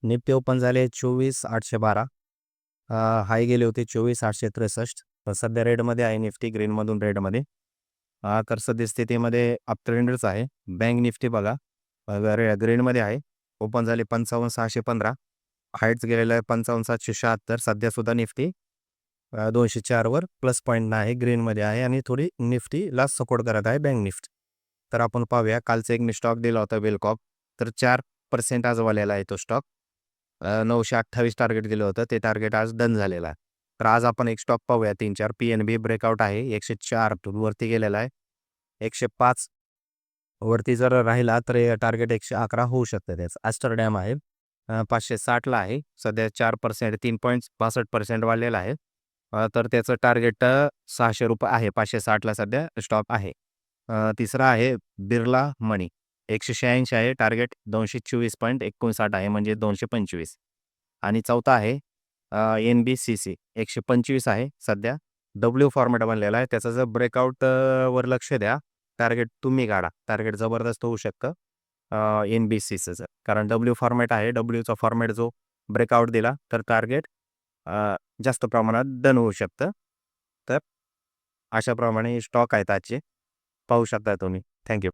Nifty open झाले 24,812. हाय गेले होते 24,863. तर सध्या रेडमध्ये आहे निफ्टी, ग्रीनमधून रेडमध्ये. तर सद्यस्थितीमध्ये अप ट्रेंडच आहे. बँक निफ्टी बघा ग्रीनमध्ये आहे. ओपन झाले 55,615. हाईट्स गेलेला आहे 55,776. सध्यासुद्धा निफ्टी 204 वर प्लस पॉईंट आहे, ग्रीनमध्ये आहे आणि थोडी निफ्टीला सपोर्ट करत आहे बँक निफ्टी. तर आपण पाहूया, कालचा एक मी स्टॉक दिला होता वेलकॉप, तर 4% आज वाढलेला आहे तो स्टॉक. 928 टार्गेट दिलं होतं, ते टार्गेट आज डन झालेलं आहे. तर आज आपण एक स्टॉक पाहूया 3-4. PNB ब्रेकआउट आहे 104 वरती गेलेला आहे. 105 वरती जर राहिला तर टार्गेट 111 होऊ शकतं त्याचं. ॲस्टरडॅम आहे 560ला आहे सध्या 4% 3.62% वाढलेला आहे. तर त्याचं टार्गेट ₹600 आहे. 560ला सध्या स्टॉक आहे. तिसरा आहे बिर्ला मनी 186 आहे, टार्गेट 224.59 आहे, म्हणजे 225. आणि चौथा आहे NBCC 125 आहे सध्या. डब्ल्यू फॉर्मॅट बनलेला आहे. त्याचा जर ब्रेकआउट वर लक्ष द्या. टार्गेट तुम्ही काढा. टार्गेट जबरदस्त होऊ शकतं NBCCचं, कारण डब्ल्यू फॉर्मॅट आहे. डब्ल्यूचा फॉर्मॅट जो ब्रेकआउट दिला तर टार्गेट जास्त प्रमाणात डन होऊ शकतं. तर अशाप्रमाणे स्टॉक आहेत आजचे, पाहू शकता तुम्ही. थँक्यू.